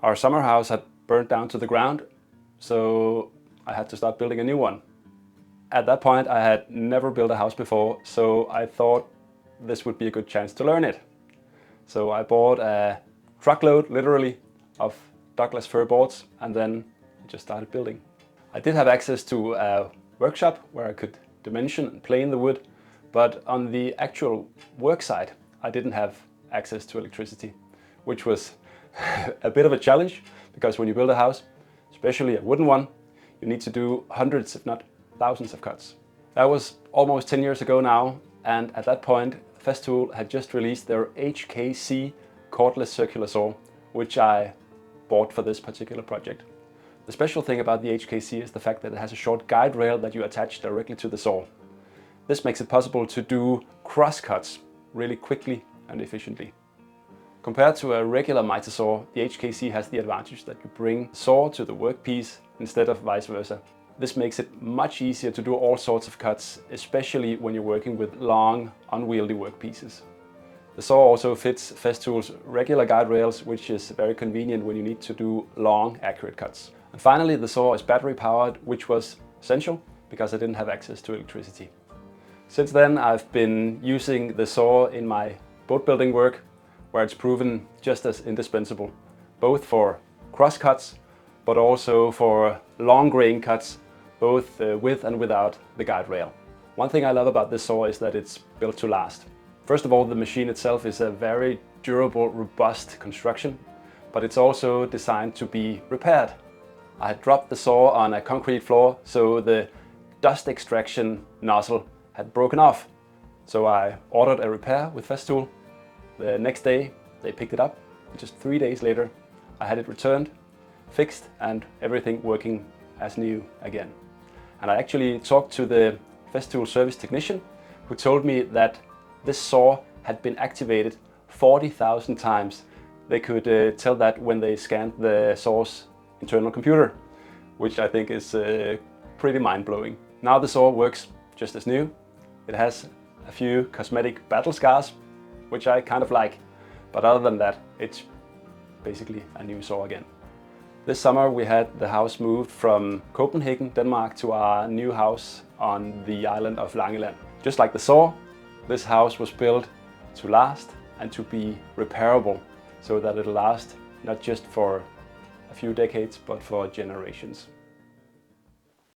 Our summer house had burned down to the ground, so I had to start building a new one. At that point, I had never built a house before, so I thought this would be a good chance to learn it. So I bought a truckload, literally, of Douglas fir boards, and then I just started building. I did have access to a workshop where I could dimension and plane the wood, but on the actual work site, I didn't have access to electricity, which was a bit of a challenge, because when you build a house, especially a wooden one, you need to do hundreds, if not thousands of cuts. That was almost 10 years ago now, and at that point, Festool had just released their HKC cordless circular saw, which I bought for this particular project. The special thing about the HKC is the fact that it has a short guide rail that you attach directly to the saw. This makes it possible to do cross cuts really quickly and efficiently. Compared to a regular miter saw, the HKC has the advantage that you bring the saw to the workpiece instead of vice versa. This makes it much easier to do all sorts of cuts, especially when you're working with long, unwieldy workpieces. The saw also fits Festool's regular guide rails, which is very convenient when you need to do long, accurate cuts. And finally, the saw is battery powered, which was essential because I didn't have access to electricity. Since then, I've been using the saw in my boat building work, where it's proven just as indispensable, both for cross cuts, but also for long grain cuts, both with and without the guide rail. One thing I love about this saw is that it's built to last. First of all, the machine itself is a very durable, robust construction, but it's also designed to be repaired. I had dropped the saw on a concrete floor, so the dust extraction nozzle had broken off. So I ordered a repair with Festool. The next day, they picked it up. Just 3 days later, I had it returned, fixed, and everything working as new again. And I actually talked to the Festool service technician, who told me that this saw had been activated 40,000 times. They could tell that when they scanned the saw's internal computer, which I think is pretty mind-blowing. Now the saw works just as new. It has a few cosmetic battle scars, which I kind of like, but other than that, it's basically a new saw again. This summer we had the house moved from Copenhagen, Denmark, to our new house on the island of Langeland. Just like the saw, this house was built to last and to be repairable, so that it'll last not just for a few decades, but for generations.